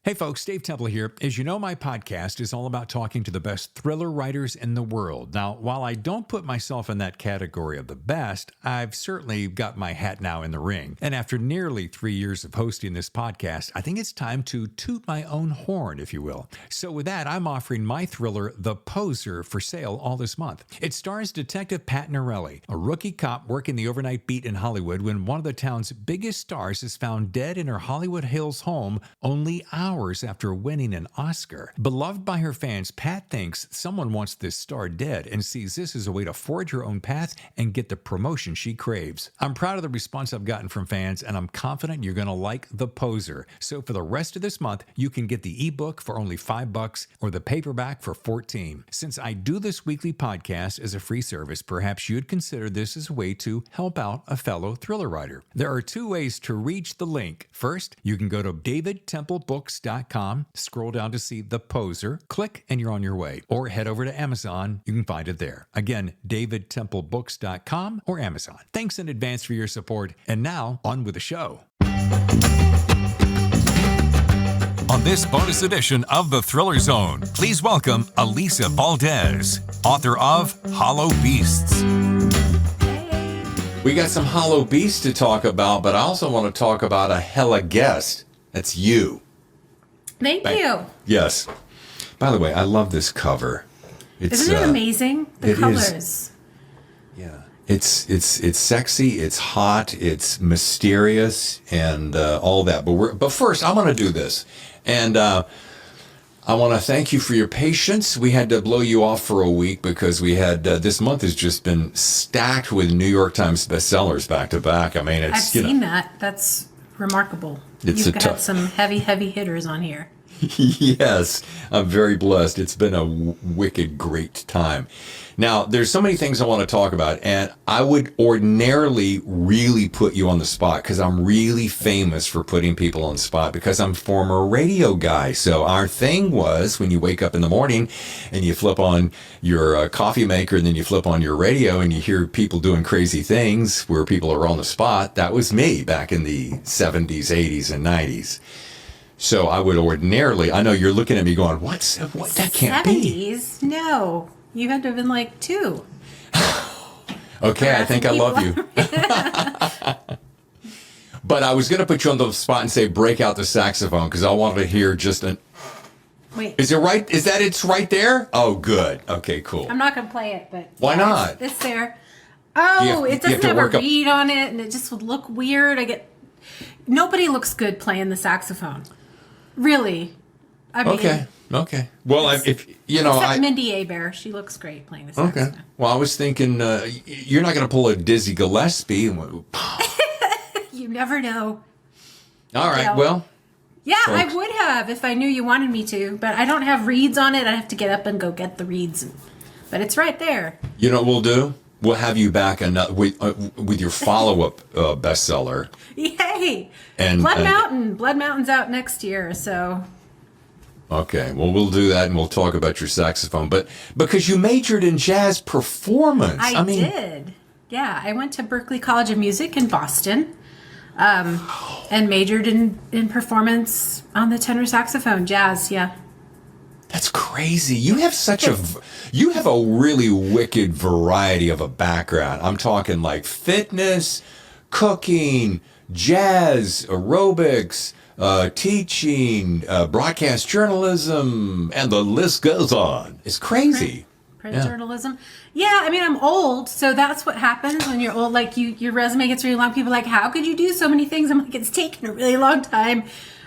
Hey folks, Dave Temple here. As you know, my podcast is all about talking to the best thriller writers in the world. Now, while I don't put myself in that category of the best, I've certainly got my hat now in the ring. And after nearly 3 years of hosting this podcast, I think it's time to toot my own horn, if you will. So with that, I'm offering my thriller, The Poser, for sale all this month. It stars Detective Pat Norelli, a rookie cop working the overnight beat in Hollywood when one of the town's biggest stars is found dead in her Hollywood Hills home only hours after winning an Oscar. Beloved by her fans, Pat thinks someone wants this star dead and sees this as a way to forge her own path and get the promotion she craves. I'm proud of the response I've gotten from fans, and I'm confident you're going to like The Poser. So for the rest of this month, you can get the ebook for only $5 or the paperback for $14. Since I do this weekly podcast as a free service, perhaps you'd consider this as a way to help out a fellow thriller writer. There are two ways to reach the link. First, you can go to davidtemplebooks.com, scroll down to see The Poser, click, and you're on your way. Or head over to Amazon. You can find it there. Again, davidtemplebooks.com or Amazon. Thanks in advance for your support. And now, on with the show. On this bonus edition of The Thriller Zone, please welcome Alisa Valdes, author of Hollow Beasts. We got some Hollow Beasts to talk about, but I also want to talk about a hella guest. That's you. Thank you. Yes. By the way, I love this cover. Isn't it amazing? The colors. Is. Yeah. It's sexy, it's hot, it's mysterious, and all that. But first, I want to do this. And I want to thank you for your patience. We had to blow you off for a week because we had this month has just been stacked with New York Times bestsellers back to back. I mean, I've seen that. That's remarkable. You've got some heavy hitters on here. Yes, I'm very blessed. It's been a wicked great time. Now, there's so many things I want to talk about, and I would ordinarily really put you on the spot because I'm really famous for putting people on the spot because I'm a former radio guy. So our thing was when you wake up in the morning and you flip on your coffee maker and then you flip on your radio and you hear people doing crazy things where people are on the spot. That was me back in the 70s, 80s, and 90s. So I would ordinarily, I know you're looking at me going, what? That can't 70s? No. You had to have been like 2. Okay, I think I love you. But I was going to put you on the spot and say, break out the saxophone, because I wanted to hear just an... Wait. Is it right? Is that it's right there? Oh, good. Okay, cool. I'm not going to play it, but... Why not? It's there. Oh, it doesn't have a reed on it, and it just would look weird. Nobody looks good playing the saxophone. Really. I mean... Okay. Well, if you know, except Mindy Abear, she looks great playing the saxophone. Okay. Well, I was thinking you're not going to pull a Dizzy Gillespie. You never know. All right. Well. Yeah, folks. I would have if I knew you wanted me to, but I don't have reeds on it. I have to get up and go get the reeds. But it's right there. You know what we'll do? We'll have you back with your follow-up bestseller. Yay! And Blood Mountain's out next year, so. Okay, well, we'll do that, and we'll talk about your saxophone. But because you majored in jazz performance. I did. Yeah, I went to Berklee College of Music in Boston and majored in performance on the tenor saxophone, jazz, yeah. That's crazy. You have you have a really wicked variety of a background. I'm talking like fitness, cooking, jazz, aerobics, teaching, broadcast journalism, and the list goes on. It's crazy. Print journalism. Yeah, I mean, I'm old, so that's what happens when you're old. Like, your resume gets really long. People are like, how could you do so many things? I'm like, it's taken a really long time.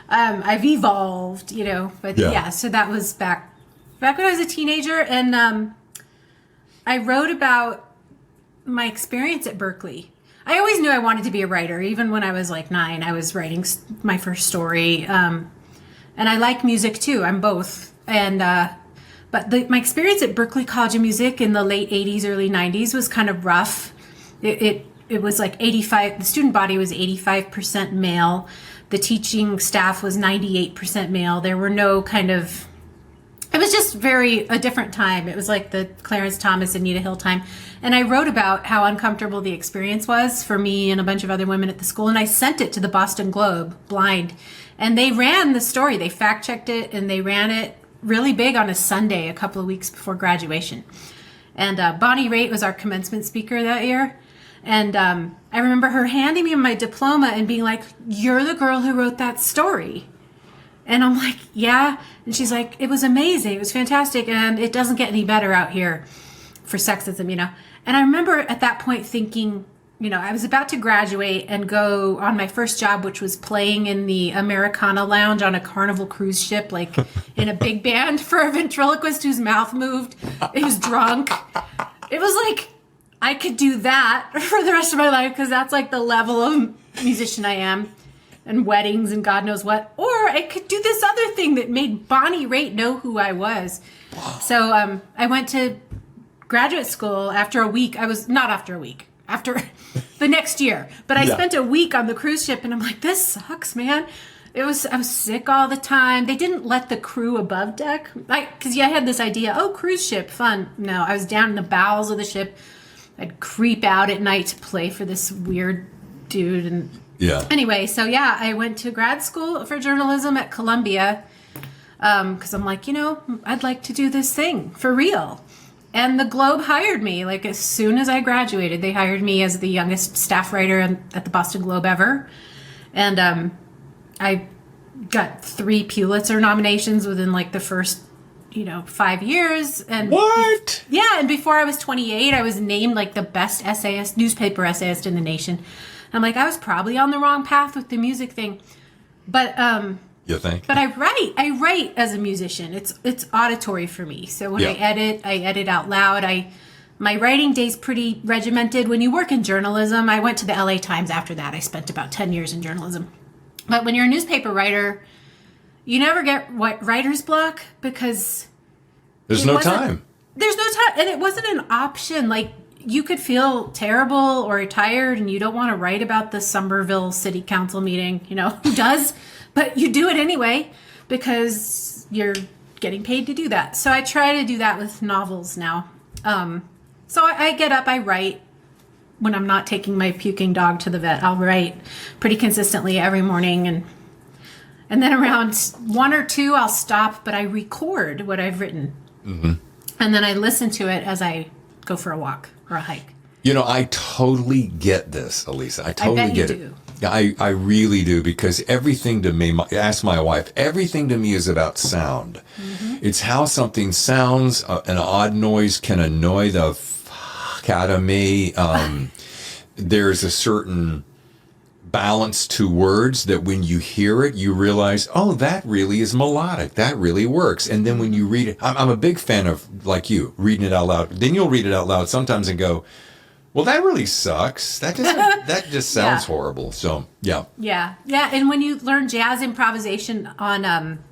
I've evolved, But yeah, so that was back when I was a teenager, and I wrote about my experience at Berklee. I always knew I wanted to be a writer. Even when I was like 9, I was writing my first story. And I like music too. I'm both. And but my experience at Berklee College of Music in the late 80s, early 90s was kind of rough. It was like 85. The student body was 85% male. The teaching staff was 98% male. There were no it was just a different time. It was like the Clarence Thomas and Anita Hill time. And I wrote about how uncomfortable the experience was for me and a bunch of other women at the school. And I sent it to the Boston Globe, blind. And they ran the story. They fact-checked it, and they ran it really big on a Sunday a couple of weeks before graduation. And Bonnie Raitt was our commencement speaker that year. And I remember her handing me my diploma and being like, "You're the girl who wrote that story." And I'm like, "Yeah." And she's like, "It was amazing. It was fantastic. And it doesn't get any better out here for sexism, you know." And I remember at that point thinking, you know, I was about to graduate and go on my first job, which was playing in the Americana lounge on a Carnival cruise ship, like in a big band for a ventriloquist whose mouth moved. He was drunk. It was like, I could do that for the rest of my life because that's like the level of musician I am. And weddings and God knows what. Or I could do this other thing that made Bonnie Raitt know who I was. Wow. So I went to graduate school after a week. After the next year. But I spent a week on the cruise ship, and I'm like, this sucks, man. I was sick all the time. They didn't let the crew above deck. Because I had this idea, cruise ship, fun. No, I was down in the bowels of the ship. I'd creep out at night to play for this weird dude. And anyway, so I went to grad school for journalism at Columbia because I'm like, I'd like to do this thing for real. And the Globe hired me. Like, as soon as I graduated, they hired me as the youngest staff writer at the Boston Globe ever. And I got 3 Pulitzer nominations within, like, the first, 5 years. And what? And before I was 28, I was named, like, the best newspaper essayist in the nation. I'm like, I was probably on the wrong path with the music thing. But you think? But I write as a musician. It's auditory for me. So when I edit out loud. My writing day's pretty regimented. When you work in journalism, I went to the LA Times after that. I spent about 10 years in journalism. But when you're a newspaper writer, you never get writer's block because there's no time. There's no time, and it wasn't an option. Like, you could feel terrible or tired, and you don't want to write about the Somerville City Council meeting. Who does? But you do it anyway because you're getting paid to do that. So I try to do that with novels now. So I get up, I write when I'm not taking my puking dog to the vet. I'll write pretty consistently every morning. And then around 1 or 2, I'll stop, but I record what I've written. Mm-hmm. And then I listen to it as I go for a walk or a hike. I totally get this, Alisa. I totally get it. Do. I really do, because everything to me, ask my wife, everything to me is about sound. Mm-hmm. It's how something sounds. An odd noise can annoy the fuck out of me. There's a certain balance to words that when you hear it, you realize, that really is melodic. That really works. And then when you read it, I'm a big fan of, like you, reading it out loud. Then you'll read it out loud sometimes and go, well, that really sucks. That just sounds horrible. So, yeah. Yeah. And when you learn jazz improvisation on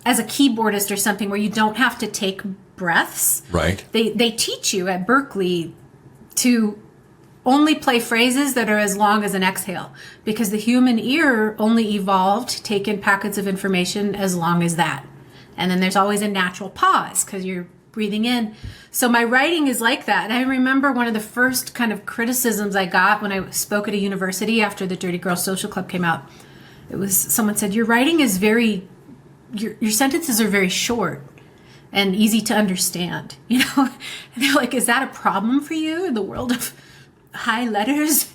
as a keyboardist or something where you don't have to take breaths, right? They teach you at Berkeley to only play phrases that are as long as an exhale, because the human ear only evolved to take in packets of information as long as that. And then there's always a natural pause because you're breathing in. So my writing is like that. And I remember one of the first kind of criticisms I got when I spoke at a university after the Dirty Girl Social Club came out. It was, someone said, your writing is your sentences are very short and easy to understand. And they're like, is that a problem for you in the world of high letters?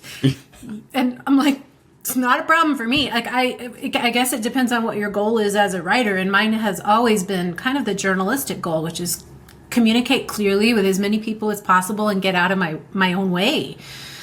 And I'm like, it's not a problem for me. Like, I guess it depends on what your goal is as a writer. And mine has always been kind of the journalistic goal, which is communicate clearly with as many people as possible and get out of my own way.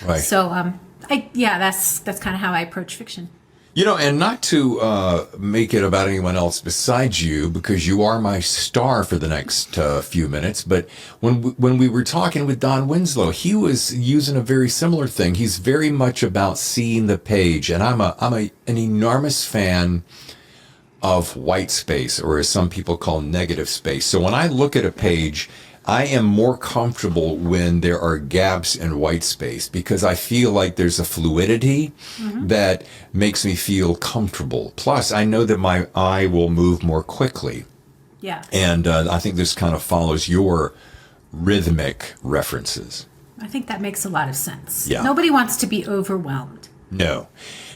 Right. So, that's kind of how I approach fiction. And not to make it about anyone else besides you, because you are my star for the next few minutes. But when we were talking with Don Winslow, he was using a very similar thing. He's very much about seeing the page, and I'm an enormous fan of white space, or as some people call negative space. So when I look at a page, I am more comfortable when there are gaps in white space, because I feel like there's a fluidity that makes me feel comfortable. Plus, I know that my eye will move more quickly. Yeah. And I think this kind of follows your rhythmic references. I think that makes a lot of sense. Yeah. Nobody wants to be overwhelmed. No.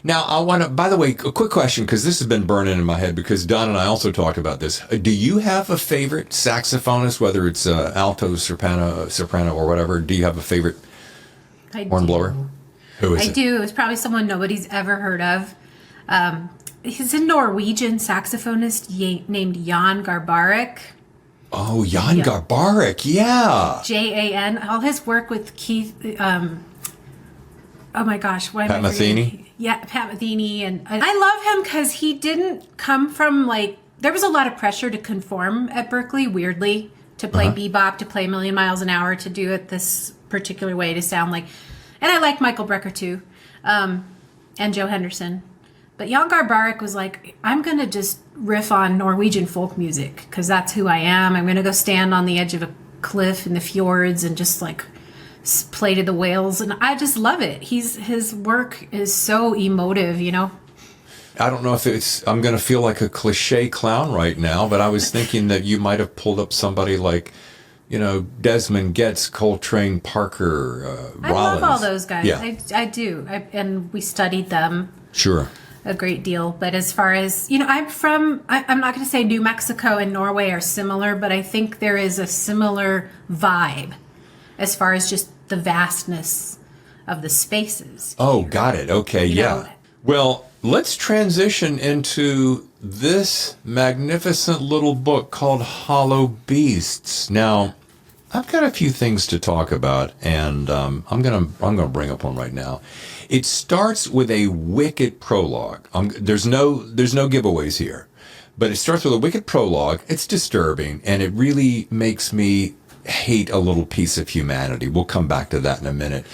Now, I want to, by the way, a quick question, because this has been burning in my head, because Don and I also talked about this. Do you have a favorite saxophonist, whether it's alto, soprano, or whatever? Do you have a favorite hornblower? Who is it? I do. It's probably someone nobody's ever heard of. He's a Norwegian saxophonist named Jan Garbarek. Oh, Jan Garbarek, yeah. Jan. All his work with Keith. Oh my gosh, why am Pat I forgetting? Metheny? Yeah, Pat Metheny, and I love him because he didn't come from there was a lot of pressure to conform at Berklee. Weirdly, to play bebop, to play a million miles an hour, to do it this particular way, to sound like. And I like Michael Brecker too, and Joe Henderson. But Jan Garbarek was like, I'm going to just riff on Norwegian folk music because that's who I am. I'm going to go stand on the edge of a cliff in the fjords and just play to the whales. And I just love it. His work is so emotive, I don't know if I'm going to feel like a cliche clown right now, but I was thinking that you might have pulled up somebody like, Desmond Getz, Coltrane, Parker, Rollins. I love all those guys. Yeah. I do. And we studied them. Sure. A great deal. But as far as, I'm not going to say New Mexico and Norway are similar, but I think there is a similar vibe as far as just the vastness of the spaces. Oh, got it. Okay, yeah. Well, let's transition into this magnificent little book called Hollow Beasts. Now, I've got a few things to talk about, and I'm gonna bring up one right now. It starts with a wicked prologue. There's no giveaways here, but it starts with a wicked prologue. It's disturbing, and it really makes me hate a little piece of humanity. We'll come back to that in a minute.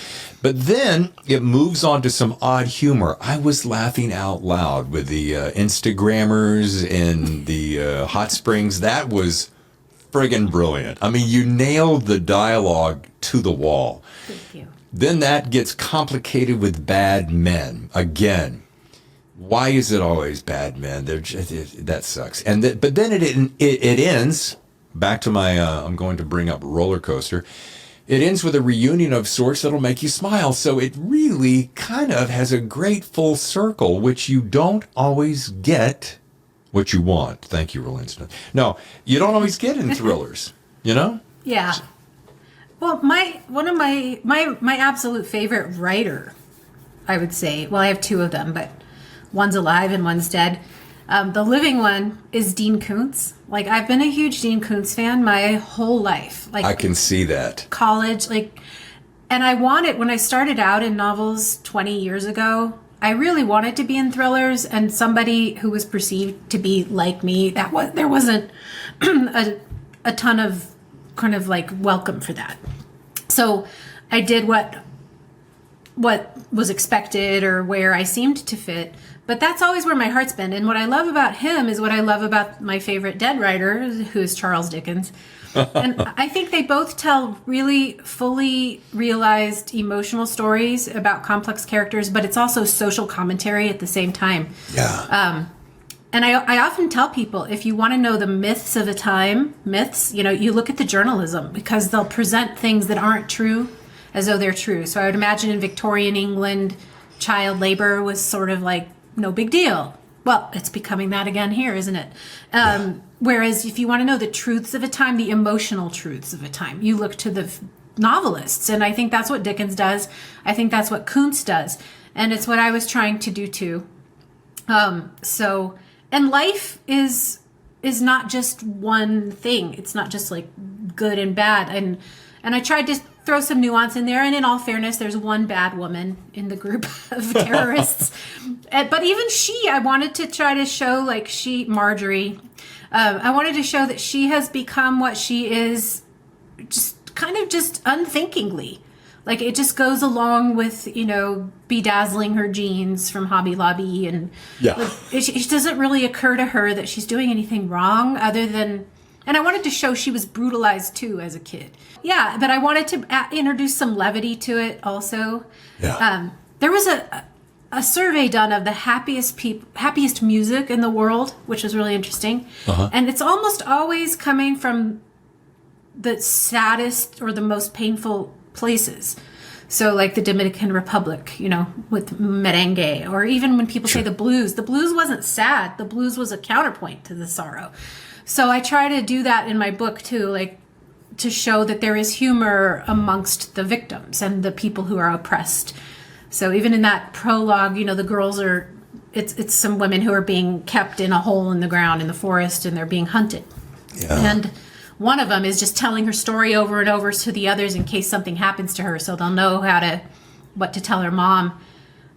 But then it moves on to some odd humor. I was laughing out loud with the Instagrammers in the hot springs. That was friggin' brilliant. I mean, you nailed the dialogue to the wall. Thank you. Then that gets complicated with bad men. Again, why is it always bad men? That sucks. But then it ends, back to my, I'm going to bring up roller coaster. It ends with a reunion of sorts that'll make you smile. So it really kind of has a great full circle, which you don't always get what you want. Thank you, Rollinston. No, you don't always get in thrillers, Yeah. Well, one of my absolute favorite writer, I would say, well, I have two of them, but one's alive and one's dead. The living one is Dean Koontz. I've been a huge Dean Koontz fan my whole life. I can see that. College, and I wanted, when I started out in novels 20 years ago, I really wanted to be in thrillers, and somebody who was perceived to be like me, there wasn't a ton of kind of welcome for that. So I did what was expected or where I seemed to fit. But that's always where my heart's been. And what I love about him is what I love about my favorite dead writer, who is Charles Dickens. And I think they both tell really fully realized emotional stories about complex characters, but it's also social commentary at the same time. Yeah. And I often tell people, if you want to know the myths of a time, you look at the journalism, because they'll present things that aren't true as though they're true. So I would imagine in Victorian England, child labor was sort of no big deal. Well, it's becoming that again here, isn't it? Whereas if you want to know the truths of a time, the emotional truths of a time, you look to the novelists. And I think that's what Dickens does. I think that's what Koontz does. And it's what I was trying to do too. And life is not just one thing. It's not just good and bad. And I tried to throw some nuance in there. And in all fairness, there's one bad woman in the group of terrorists. But even I wanted to try to show Marjorie, I wanted to show that she has become what she is just unthinkingly. It just goes along with, bedazzling her jeans from Hobby Lobby. And it doesn't really occur to her that she's doing anything wrong other than... And I wanted to show she was brutalized too as a kid. Yeah, but I wanted to introduce some levity to it also. Yeah. There was a a survey done of the happiest music in the world, which was really interesting. And it's almost always coming from the saddest or the most painful places. So like the Dominican Republic, with merengue, or even when people say the blues wasn't sad. The blues was a counterpoint to the sorrow. So I try to do that in my book too, like to show that there is humor amongst the victims and the people who are oppressed. So even in that prologue, the girls it's some women who are being kept in a hole in the ground in the forest, and they're being hunted. Yeah. And one of them is just telling her story over and over to the others in case something happens to her, so they'll know what to tell her mom.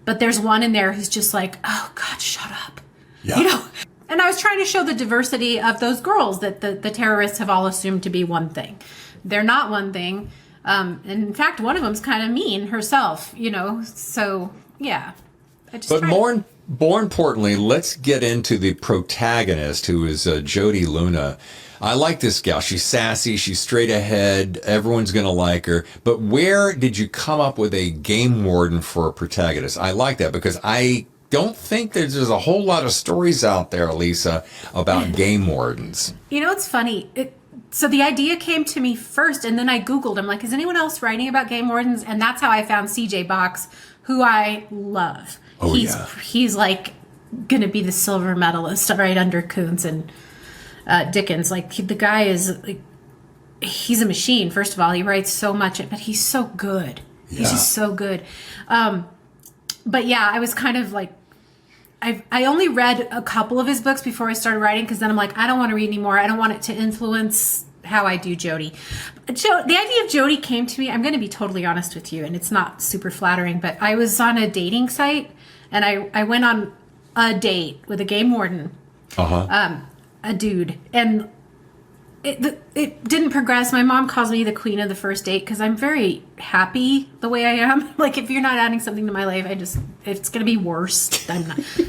But there's one in there who's just like, oh God, shut up. Yeah. And I was trying to show the diversity of those girls that the terrorists have all assumed to be one thing. They're not one thing. And in fact, one of them's kind of mean herself, So, yeah. But more importantly, let's get into the protagonist, who is Joni Luna. I like this gal. She's sassy. She's straight ahead. Everyone's going to like her. But where did you come up with a game warden for a protagonist? I like that because I don't think there's a whole lot of stories out there, Alisa, about game wardens. It's funny. So the idea came to me first, and then I Googled. I'm like, is anyone else writing about game wardens? And that's how I found CJ Box, who I love. Oh, he's like going to be the silver medalist right under Kuntz and Dickens. Like, the guy is like, he's a machine. First of all, he writes so much, but he's so good. Yeah. He's just so good. But yeah, I was kind of like, I only read a couple of his books before I started writing, because then I'm like, I don't want to read anymore. I don't want it to influence how I do Jodi. The idea of Jodi came to me, I'm going to be totally honest with you, and it's not super flattering, but I was on a dating site, and I went on a date with a game warden, a dude, and it didn't progress. My mom calls me the queen of the first date because I'm very happy the way I am. Like, if you're not adding something to my life, it's going to be worse. I'm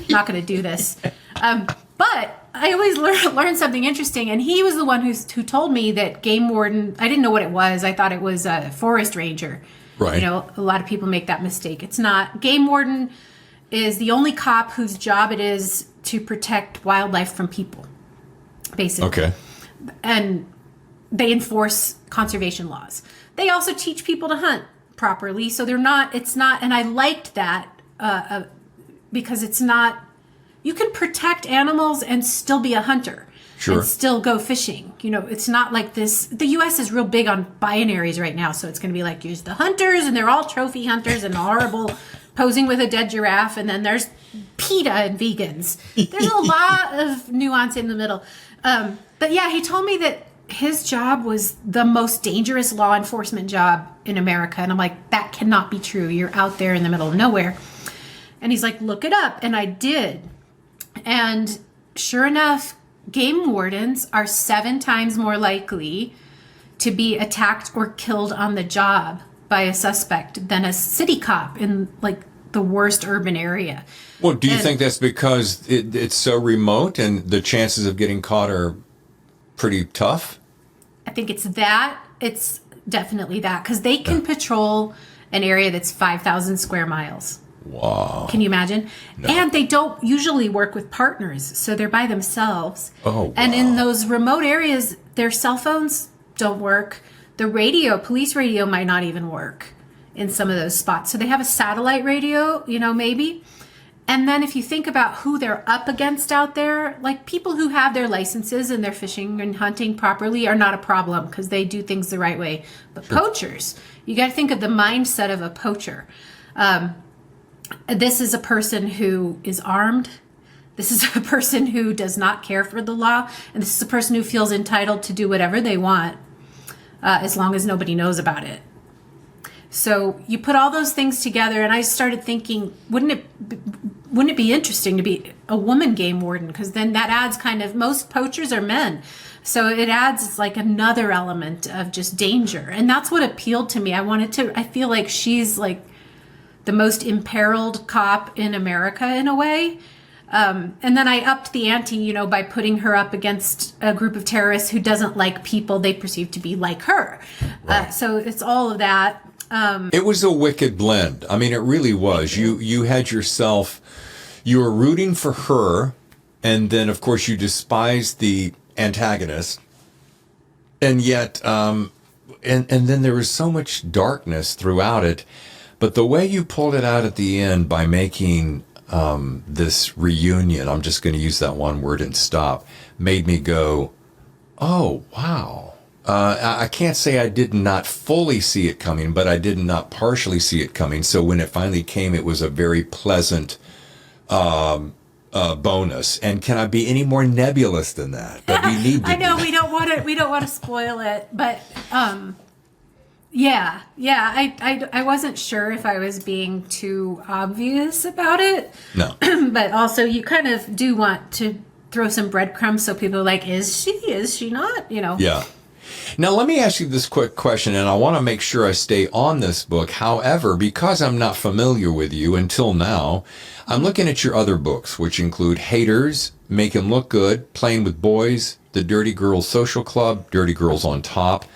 not going to do this. But I always learn something interesting. And he was the one who told me that game warden, I didn't know what it was. I thought it was a forest ranger. Right. A lot of people make that mistake. It's not. Game warden is the only cop whose job it is to protect wildlife from people, basically. Okay. And they enforce conservation laws. They also teach people to hunt properly. So it's not, and I liked that because it's not, you can protect animals and still be a hunter. Sure. And still go fishing. It's not like this. The U.S. is real big on binaries right now. So it's going to be like, here's the hunters, and they're all trophy hunters and horrible posing with a dead giraffe. And then there's PETA and vegans. There's a lot of nuance in the middle. But yeah, he told me that his job was the most dangerous law enforcement job in America. And I'm like, that cannot be true. You're out there in the middle of nowhere. And he's like, look it up. And I did. And sure enough, game wardens are 7 times more likely to be attacked or killed on the job by a suspect than a city cop in like the worst urban area. Well, do you think that's because it's so remote and the chances of getting caught are pretty tough? I think it's that. It's definitely that, because they can patrol an area that's 5,000 square miles. Wow. Can you imagine? No. And they don't usually work with partners, so they're by themselves. Oh, wow. And in those remote areas, their cell phones don't work. The police radio might not even work in some of those spots. So they have a satellite radio, maybe. And then if you think about who they're up against out there, like people who have their licenses and they're fishing and hunting properly are not a problem because they do things the right way. But poachers, you got to think of the mindset of a poacher. This is a person who is armed. This is a person who does not care for the law. And this is a person who feels entitled to do whatever they want as long as nobody knows about it. So you put all those things together, and I started thinking, wouldn't it be interesting to be a woman game warden? Because then that adds most poachers are men. So it adds like another element of just danger. And that's what appealed to me. I feel like she's like the most imperiled cop in America in a way. And then I upped the ante, by putting her up against a group of terrorists who doesn't like people they perceive to be like her. Right. So it's all of that. It was a wicked blend. I mean, it really was. You had yourself, you were rooting for her, and then, of course, you despised the antagonist. And yet, and then there was so much darkness throughout it. But the way you pulled it out at the end by making this reunion, I'm just going to use that one word and stop, made me go, oh, wow. I can't say I did not fully see it coming, but I did not partially see it coming. So when it finally came, it was a very pleasant bonus. And can I be any more nebulous than that? But we need to. I know we don't want to spoil it, but yeah. I wasn't sure if I was being too obvious about it. No. But also, you kind of do want to throw some breadcrumbs so people are like, is she not? You know. Yeah. Now, let me ask you this quick question, and I want to make sure I stay on this book. However, because I'm not familiar with you until now, I'm looking at your other books, which include Haters, Make 'Em Look Good, Playing with Boys, The Dirty Girls Social Club, Dirty Girls on Top,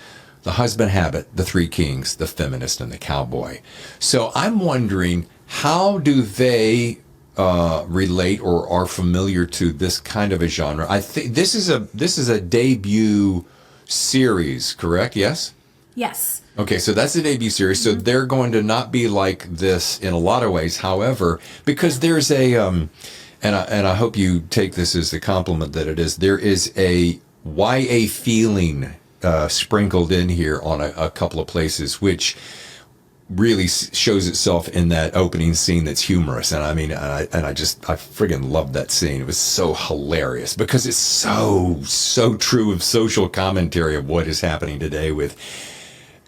The Husband Habit, The Three Kings, The Feminist, and The Cowboy. So I'm wondering, how do they relate or are familiar to this kind of a genre? I think this is a debut series, correct? Yes? Yes. Okay, so that's the debut series. So they're going to not be like this in a lot of ways. However, because there's a, and I hope you take this as the compliment that it is, there is a YA feeling sprinkled in here on a couple of places, which really shows itself in that opening scene that's humorous. And I mean, I friggin' loved that scene. It was so hilarious because it's so true of social commentary of what is happening today with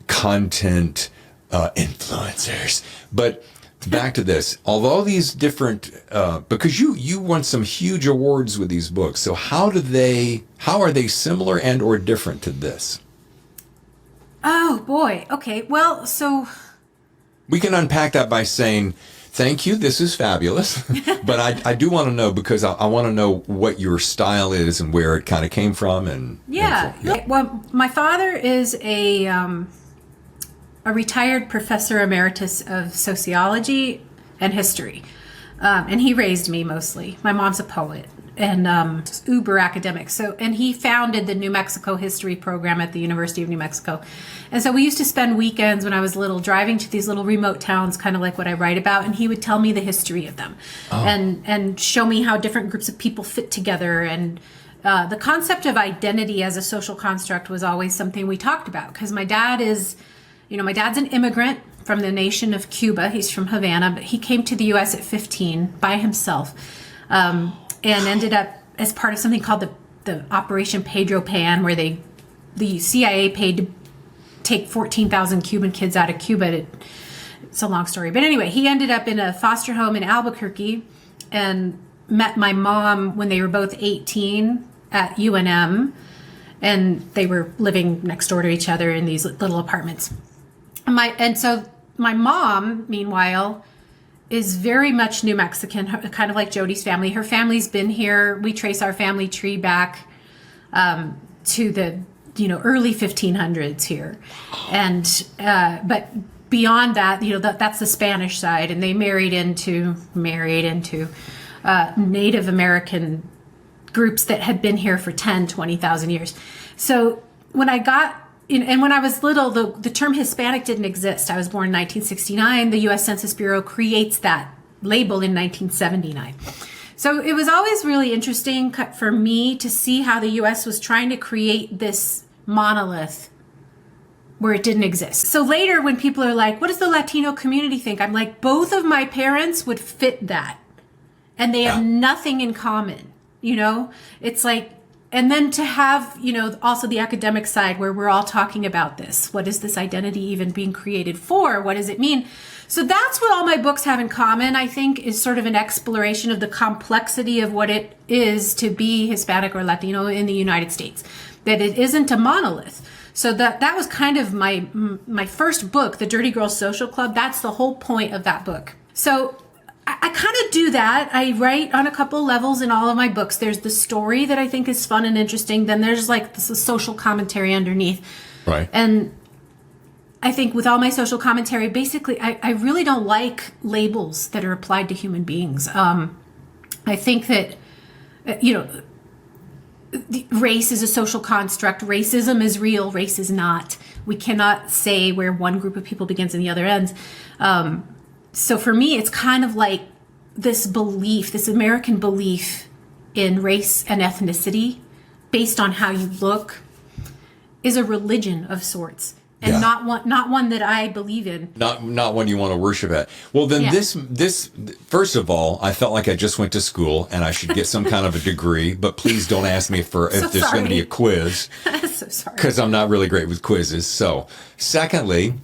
content influencers. But back to this, although these different, because you won some huge awards with these books. So how are they similar and or different to this? Oh boy. Okay. Well, so we can unpack that by saying, thank you, this is fabulous. But I do want to know, because I want to know what your style is and where it kind of came from. And Well, my father is a retired professor emeritus of sociology and history. And he raised me mostly. My mom's a poet and just uber academic. And he founded the New Mexico history program at the University of New Mexico. And so we used to spend weekends when I was little driving to these little remote towns, kind of like what I write about, and he would tell me the history of them and show me how different groups of people fit together. And the concept of identity as a social construct was always something we talked about, because my dad's an immigrant from the nation of Cuba. He's from Havana, but he came to the U.S. at 15 by himself. And ended up as part of something called the Operation Pedro Pan, where the CIA paid to take 14,000 Cuban kids out of Cuba. It's a long story. But anyway, he ended up in a foster home in Albuquerque and met my mom when they were both 18 at UNM. And they were living next door to each other in these little apartments. And so my mom, meanwhile, is very much New Mexican, kind of like Jodi's family. Her family's been here. We trace our family tree back to the early 1500s here, and but beyond that, that's the Spanish side, and they married into Native American groups that had been here for 10, 20,000 years. So when I got and when I was little, the term Hispanic didn't exist. I was born in 1969. The U.S. Census Bureau creates that label in 1979. So it was always really interesting for me to see how the U.S. was trying to create this monolith where it didn't exist. So later when people are like, what does the Latino community think? I'm like, both of my parents would fit that. And they have nothing in common. It's like, and then to have, also the academic side where we're all talking about this. What is this identity even being created for? What does it mean? So that's what all my books have in common, I think, is sort of an exploration of the complexity of what it is to be Hispanic or Latino in the United States. That it isn't a monolith. So that was kind of my first book, The Dirty Girls Social Club. That's the whole point of that book. So I kind of do that. I write on a couple levels in all of my books. There's the story that I think is fun and interesting. Then there's like this social commentary underneath. Right. And I think with all my social commentary, basically, I really don't like labels that are applied to human beings. I think that, race is a social construct. Racism is real. Race is not. We cannot say where one group of people begins and the other ends. So for me, it's kind of like this belief, this American belief in race and ethnicity based on how you look is a religion of sorts. And not one that I believe in. Not one you want to worship at. Well, then this first of all, I felt like I just went to school and I should get some kind of a degree. But please don't ask me if there's going to be a quiz. So sorry. Because I'm not really great with quizzes. So, secondly,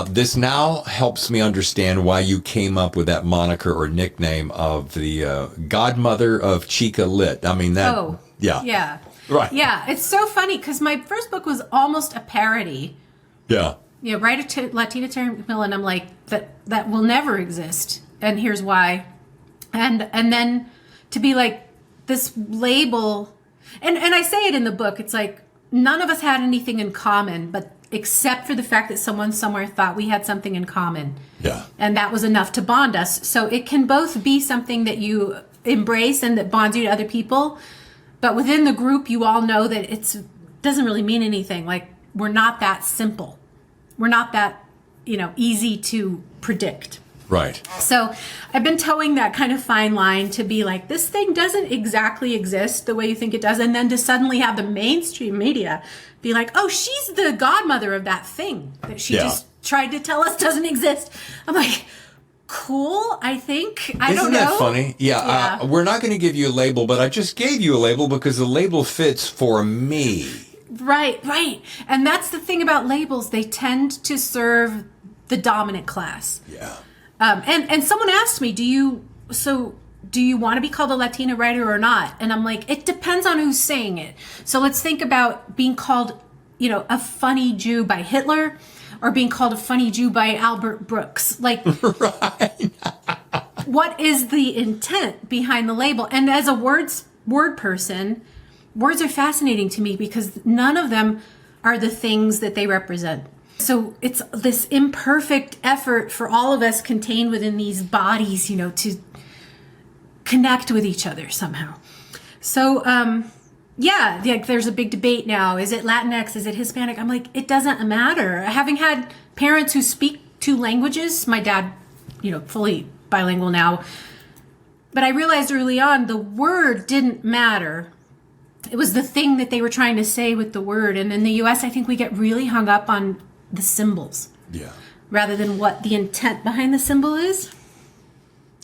this now helps me understand why you came up with that moniker or nickname of the godmother of Chica Lit. I mean that. Oh, yeah. Right. Yeah, it's so funny because my first book was almost a parody. Yeah. Write a Latina term, and I'm like, that will never exist. And here's why. And then to be like this label, and I say it in the book, it's like none of us had anything in common, but except for the fact that someone somewhere thought we had something in common. Yeah. And that was enough to bond us. So it can both be something that you embrace and that bonds you to other people, but within the group, you all know that it doesn't really mean anything. Like, we're not that simple. We're not that, easy to predict. Right. So I've been towing that kind of fine line to be like, this thing doesn't exactly exist the way you think it does. And then to suddenly have the mainstream media be like, oh, she's the godmother of that thing that she just tried to tell us doesn't exist. I'm like, cool, I think. I don't know. Isn't that funny? Yeah. We're not going to give you a label, but I just gave you a label because the label fits for me. Right. And that's the thing about labels. They tend to serve the dominant class. Yeah. And someone asked me, do you want to be called a Latina writer or not? And I'm like, it depends on who's saying it. So let's think about being called, a funny Jew by Hitler or being called a funny Jew by Albert Brooks. Like, right. What is the intent behind the label? And as a word person, words are fascinating to me because none of them are the things that they represent. So it's this imperfect effort for all of us contained within these bodies, to connect with each other somehow. So, there's a big debate now. Is it Latinx? Is it Hispanic? I'm like, it doesn't matter. Having had parents who speak 2 languages, my dad, fully bilingual now, but I realized early on the word didn't matter. It was the thing that they were trying to say with the word. And in the U.S., I think we get really hung up on the symbols. Yeah. Rather than what the intent behind the symbol is.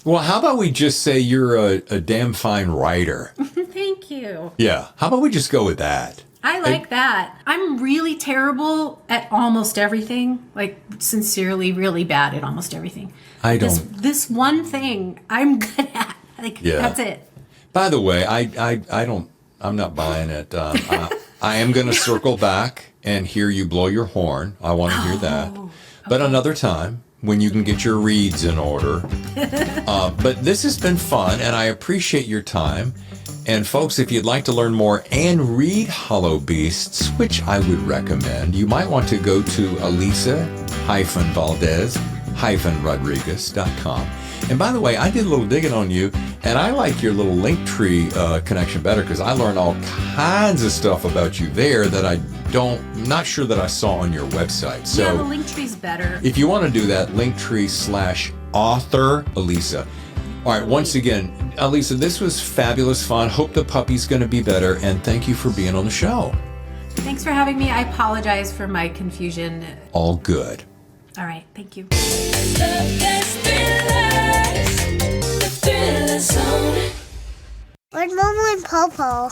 Well, how about we just say you're a damn fine writer? Thank you. Yeah. How about we just go with that? I like that. I'm really terrible at almost everything. Like, sincerely, really bad at almost everything. This one thing I'm good at. That's it. By the way, I'm not buying it. I am going to circle back and hear you blow your horn. I want to hear that. But another time, when you can get your reads in order. But this has been fun, and I appreciate your time. And folks, if you'd like to learn more and read Hollow Beasts, which I would recommend, you might want to go to Alisa-Valdez-Rodriguez.com. And by the way, I did a little digging on you, and I like your little Linktree connection better because I learned all kinds of stuff about you there that I'm not sure that I saw on your website. So yeah, the Linktree's better. If you want to do that, Linktree/author Alisa. All right, once again, Alisa, this was fabulous fun. Hope the puppy's going to be better, and thank you for being on the show. Thanks for having me. I apologize for my confusion. All good. All right, thank you. With Momo and Popo.